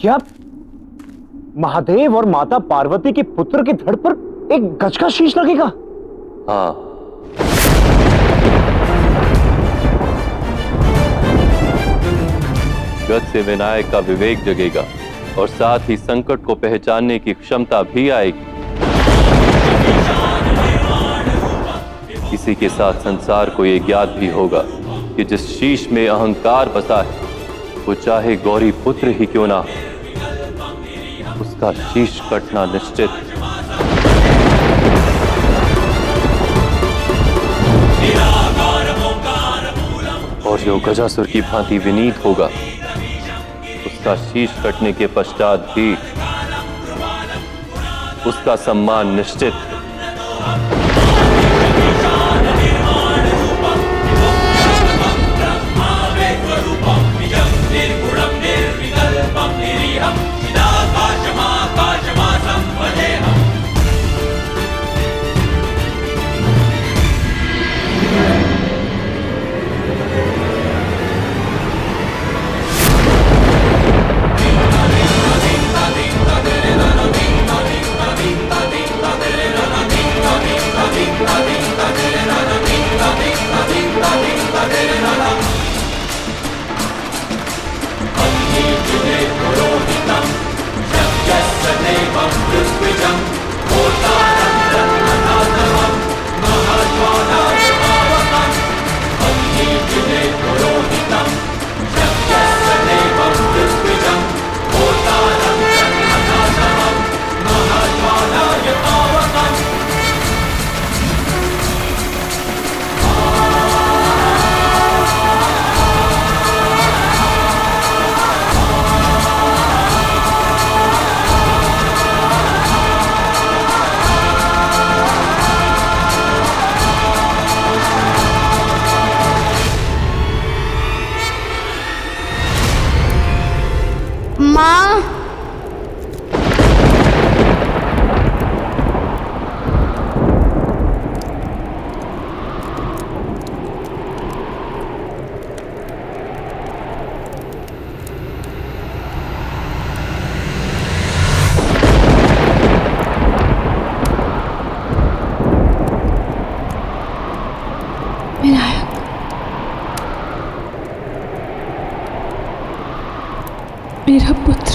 क्या महादेव और माता पार्वती के पुत्र के धड़ पर एक गज का शीश लगेगा? हाँ, गज से विनायक का विवेक जगेगा और साथ ही संकट को पहचानने की क्षमता भी आएगी। इसी के साथ संसार को यह ज्ञात भी होगा कि जिस शीश में अहंकार बसा है वो चाहे गौरी पुत्र ही क्यों ना, उसका शीश कटना निश्चित। और जो गजासुर की भांति विनीत होगा उसका शीश कटने के पश्चात भी उसका सम्मान निश्चित। मेरा पुत्र।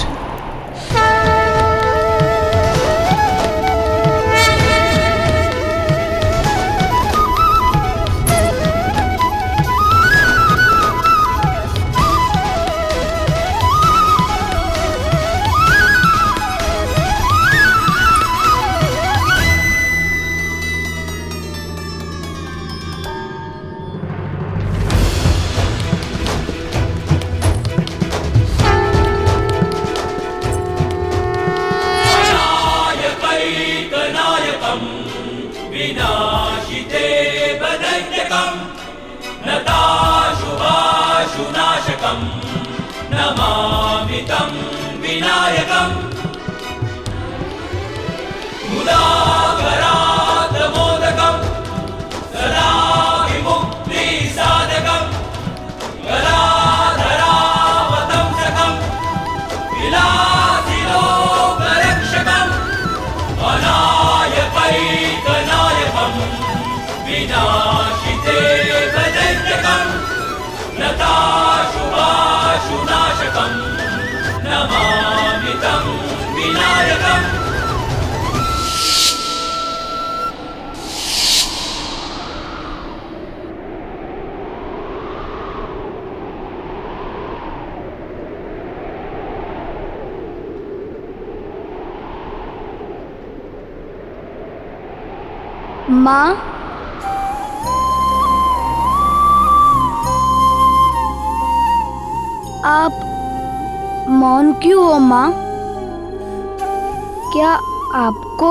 विनाशिते वदैत्यकम् नताशुभाशुनाशकम् नमामि तं विनायकम् मुदाकरात् मोदकम् सदा विमुक्तिसाधकम् कलाधरावतंसकम् विलासिलोकरक्षकम् अनायकैकनायकम् विनाशिते वदैत्यकम् नताशुभाशुनाशकम् नमामि तं विनायकम्। माँ, आप मौन क्यों हो माँ? क्या आपको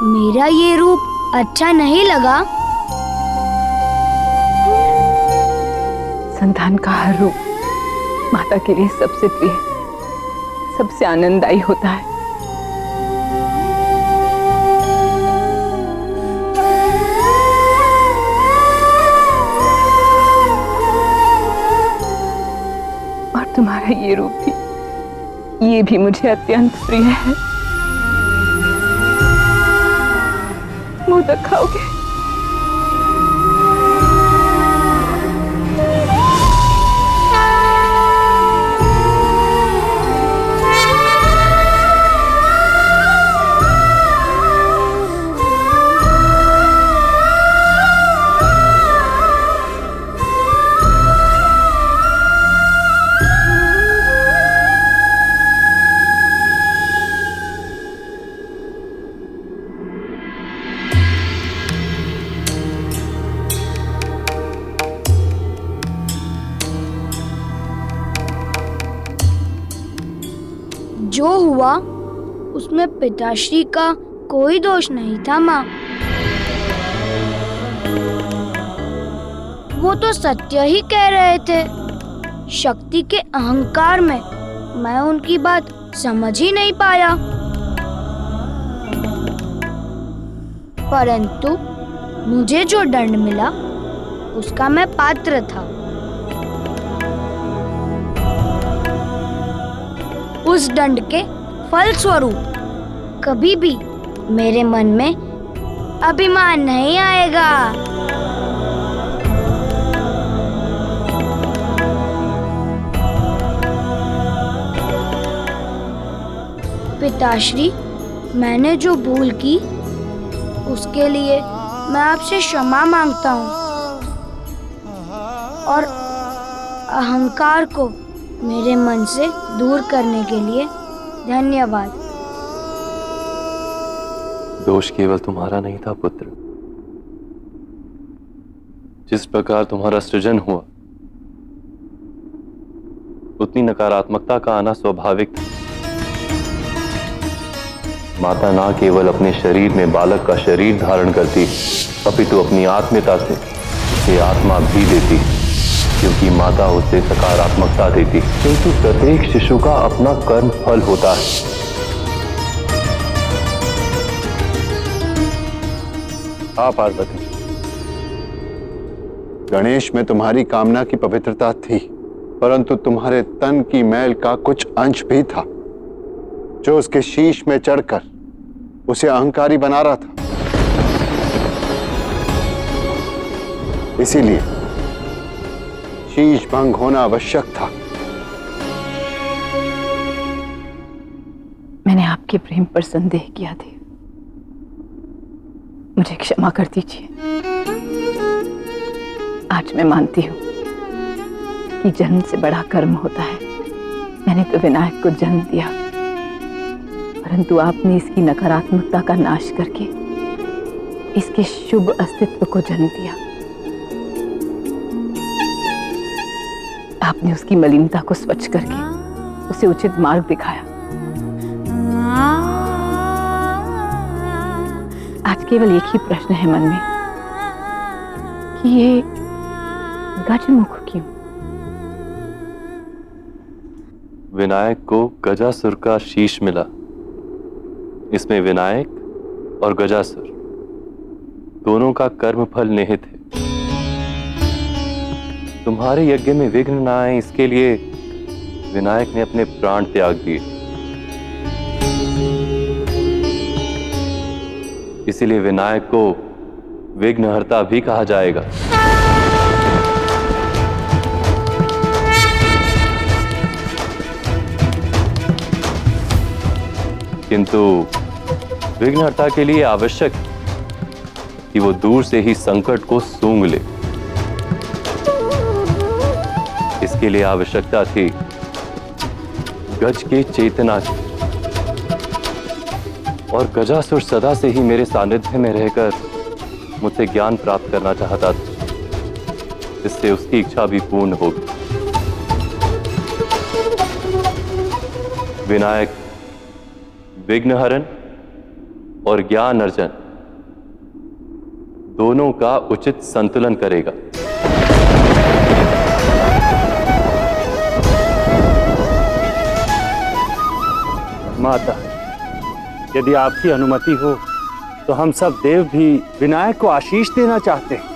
मेरा ये रूप अच्छा नहीं लगा? संतान का हर रूप माता के लिए सबसे प्रिय, सबसे आनंददायी होता है। तुम्हारा ये रूप भी ये भी मुझे अत्यंत प्रिय है। मोदक खाओगे? जो हुआ उसमें पिताश्री का कोई दोष नहीं था माँ। वो तो सत्य ही कह रहे थे। शक्ति के अहंकार में मैं उनकी बात समझ ही नहीं पाया। परंतु मुझे जो दंड मिला उसका मैं पात्र था। उस दंड के फल स्वरूप कभी भी मेरे मन में अभिमान नहीं आएगा। पिताश्री, मैंने जो भूल की उसके लिए मैं आपसे क्षमा मांगता हूँ और अहंकार को मेरे मन से दूर करने के लिए धन्यवाद। दोष केवल तुम्हारा नहीं था पुत्र। जिस प्रकार तुम्हारा सृजन हुआ उतनी नकारात्मकता का आना स्वाभाविक था। माता ना केवल अपने शरीर में बालक का शरीर धारण करती अपितु अपनी आत्मीयता से उसे आत्मा भी देती, क्योंकि माता उसे सकारात्मकता देती। किंतु प्रत्येक शिशु का अपना कर्म फल होता है। पार्वती, गणेश में तुम्हारी कामना की पवित्रता थी, परंतु तुम्हारे तन की मैल का कुछ अंश भी था जो उसके शीश में चढ़कर उसे अहंकारी बना रहा था। इसीलिए शीश भंग होना आवश्यक था। मैंने आपके प्रेम पर संदेह किया देव, मुझे क्षमा कर दीजिए। आज मैं मानती हूँ कि जन्म से बड़ा कर्म होता है। मैंने तो विनायक को जन्म दिया, परंतु आपने इसकी नकारात्मकता का नाश करके इसके शुभ अस्तित्व को जन्म दिया। आपने उसकी मलिनता को स्वच्छ करके उसे उचित मार्ग दिखाया। आज केवल एक ही प्रश्न है मन में कि ये गजमुख क्यों? विनायक को गजासुर का शीश मिला। इसमें विनायक और गजासुर दोनों का कर्म फल निहित है। तुम्हारे यज्ञ में विघ्न न आए इसके लिए विनायक ने अपने प्राण त्याग दिए। इसीलिए विनायक को विघ्नहर्ता भी कहा जाएगा। किंतु विघ्नहर्ता के लिए आवश्यक है कि वो दूर से ही संकट को सूंघ ले। इसके लिए आवश्यकता थी गज के चेतना की, और गजासुर सदा से ही मेरे सानिध्य में रहकर मुझसे ज्ञान प्राप्त करना चाहता था। इससे उसकी इच्छा भी पूर्ण होगी। विनायक विघ्नहरण और ज्ञान अर्जन दोनों का उचित संतुलन करेगा। माता, यदि आपकी अनुमति हो तो हम सब देव भी विनायक को आशीष देना चाहते हैं।